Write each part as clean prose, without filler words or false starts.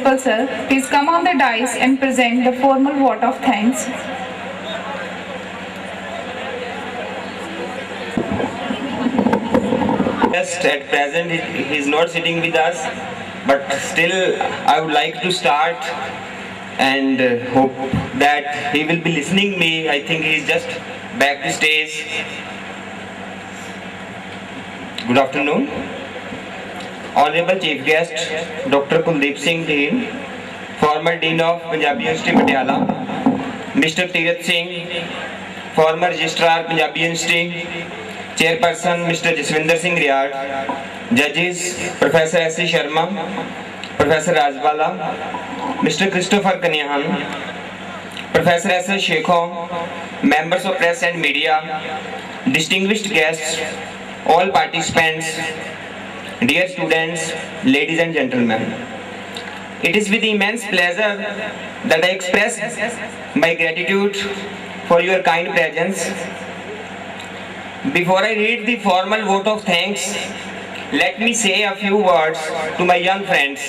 principal sir, please come on the dais and present the formal vote of thanks. Just at present, he is not sitting with us, but still, I would like to start and hope that he will be listening me. I think he is just back to stage. Good afternoon. Honorable Chief Guest, Dr. Kuldeep Singh Dean, former Dean of Punjabi University Patiala, Mr. Tirath Singh, former Registrar Punjabi University, Chairperson Mr. Jaswinder Singh Riyad, Judges Professor S.C. Sharma, Professor Rajbala, Mr. Christopher Kanyahan, Professor S.S. Shekhon, members of press and media, distinguished guests, all participants, dear students, ladies and gentlemen. It is with immense pleasure that I express my gratitude for your kind presence. Before I read the formal vote of thanks, let me say a few words to my young friends.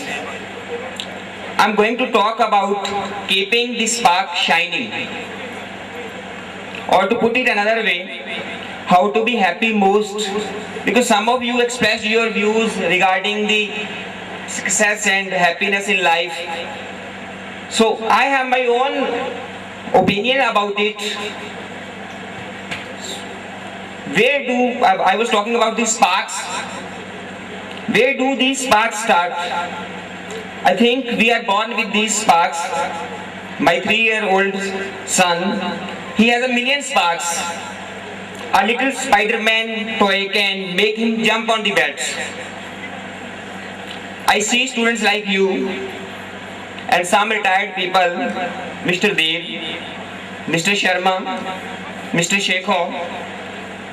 I'm going to talk about keeping the spark shining. Or to put it another way, how to be happy most, because some of you expressed your views regarding the success and happiness in life. So I have my own opinion about it. I was talking about these sparks. Where do these sparks start? I think we are born with these sparks. My 3-year-old son, he has a million sparks. A little Spider-Man toy can make him jump on the bed. I see students like you and some retired people, Mr. Dev, Mr. Sharma, Mr. Shekho.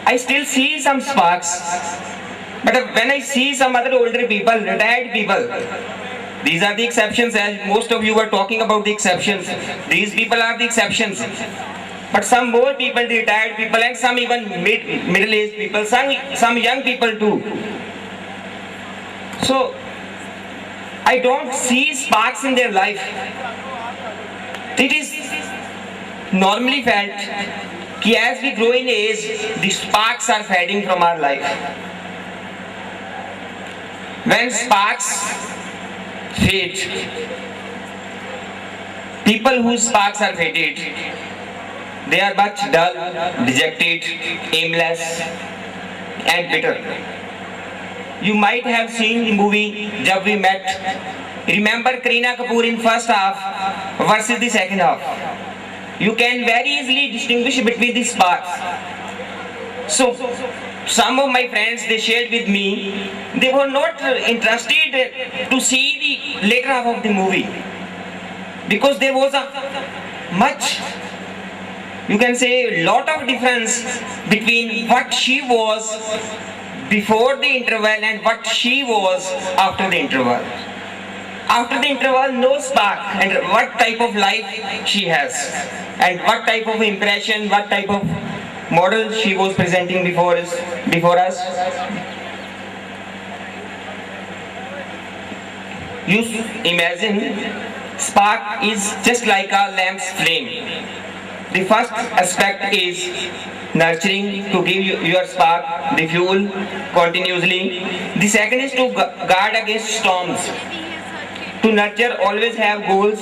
I still see some sparks, but when I see some other older people, retired people, these are the exceptions, as most of you were talking about the exceptions. These people are the exceptions. But some more people, the retired people, and some even middle-aged people, some young people too. So, I don't see sparks in their life. It is normally felt that as we grow in age, the sparks are fading from our life. When sparks fade, people whose sparks are faded, they are much dull, dejected, aimless, and bitter. You might have seen the movie Jab We Met. Remember Kareena Kapoor in first half versus the second half. You can very easily distinguish between the sparks. So, some of my friends, they shared with me, they were not interested to see the later half of the movie, because there was a much, you can say, a lot of difference between what she was before the interval and what she was after the interval. After the interval, no spark, and what type of life she has, and what type of impression, what type of model she was presenting before us. You imagine, spark is just like a lamp's flame. The first aspect is nurturing, to give your spark the fuel continuously. The second is to guard against storms. To nurture, always have goals.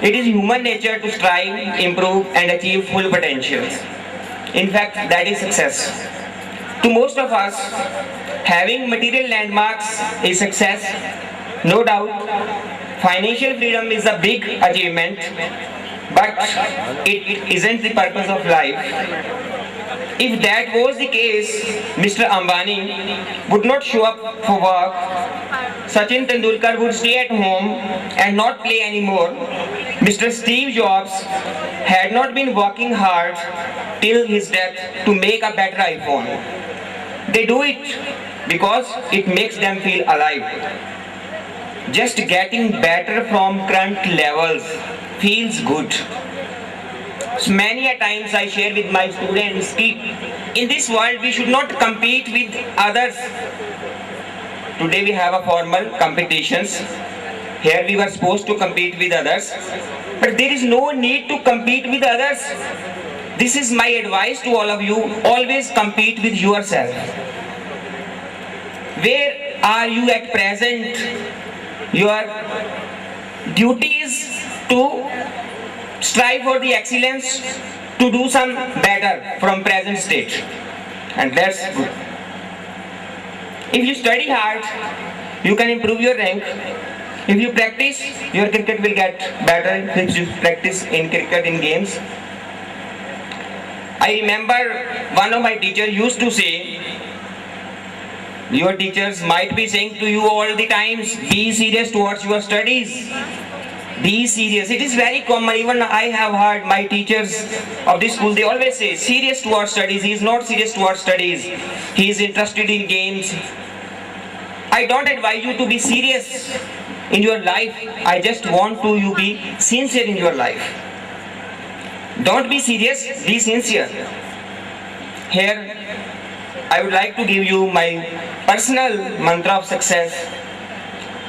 It is human nature to strive, improve, and achieve full potentials. In fact, that is success. To most of us, having material landmarks is success. No doubt, financial freedom is a big achievement, but it isn't the purpose of life. If that was the case, Mr. Ambani would not show up for work. Sachin Tendulkar would stay at home and not play anymore. Mr. Steve Jobs had not been working hard till his death to make a better iPhone. They do it because it makes them feel alive. Just getting better from current levels feels good. So many a times I share with my students that in this world we should not compete with others. Today we have a formal competitions. Here we were supposed to compete with others, but there is no need to compete with others. This is my advice to all of you. Always compete with yourself. Where are you at present? Your duty is to strive for the excellence, to do some better from present state. And that's good. If you study hard, you can improve your rank. If you practice, your cricket will get better. If you practice in cricket in games. I remember one of my teachers used to say, your teachers might be saying to you all the times, be serious towards your studies. Be serious. It is very common. Even I have heard my teachers of this school, they always say, serious towards studies. He is not serious towards studies. He is interested in games. I don't advise you to be serious in your life. I just want to you be sincere in your life. Don't be serious, be sincere. Here, I would like to give you my personal mantra of success.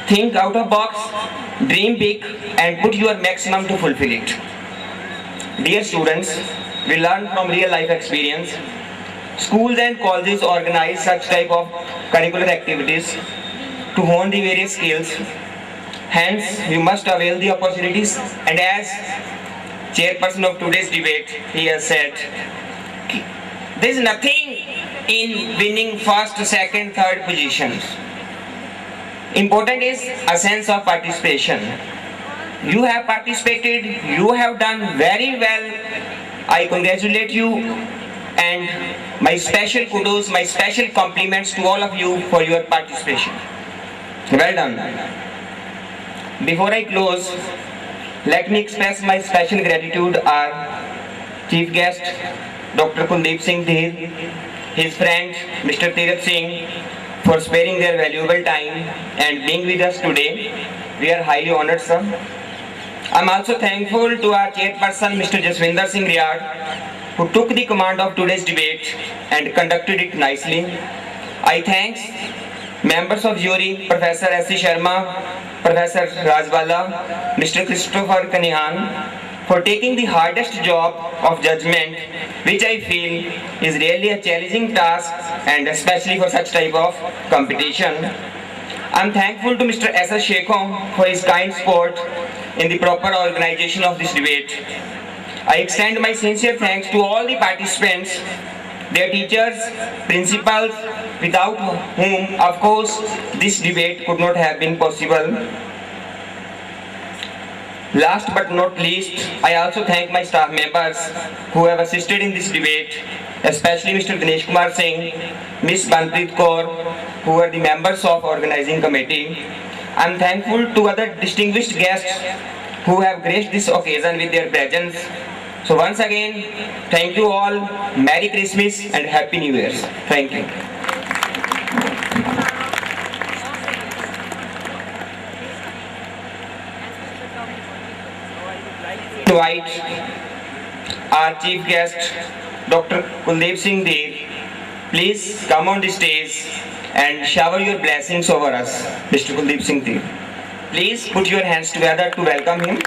Think out of box, dream big, and put your maximum to fulfill it. Dear students, we learn from real life experience. Schools and colleges organize such type of curricular activities to hone the various skills. Hence, we must avail the opportunities. And as chairperson of today's debate, he has said, there is nothing in winning first, second, third positions. Important is a sense of participation. You have participated, you have done very well. I congratulate you, and my special kudos, my special compliments to all of you for your participation. Well done. Before I close, let me express my special gratitude to our chief guest, Dr. Kuldeep Singh Dheer, his friend, Mr. Tirath Singh, for sparing their valuable time and being with us today. We are highly honored, sir. I'm also thankful to our chairperson, Mr. Jaswinder Singh Riyad, who took the command of today's debate and conducted it nicely. I thank members of jury, Professor S.C. Sharma, Professor Rajwala, Mr. Christopher Kanihan, for taking the hardest job of judgment, which I feel is really a challenging task, and especially for such type of competition. I'm thankful to Mr. S.S. Shekhon for his kind support in the proper organization of this debate. I extend my sincere thanks to all the participants, their teachers, principals, without whom, of course, this debate could not have been possible. Last but not least, I also thank my staff members who have assisted in this debate, especially Mr. Dinesh Kumar Singh, Ms. Banpreet Kaur, who are the members of organizing committee. I am thankful to other distinguished guests who have graced this occasion with their presence. So once again, thank you all. Merry Christmas and Happy New Year. Thank you. Invite our chief guest, Dr. Kuldeep Singh Dheer. Please come on the stage and shower your blessings over us, Mr. Kuldeep Singh Dheer. Please put your hands together to welcome him.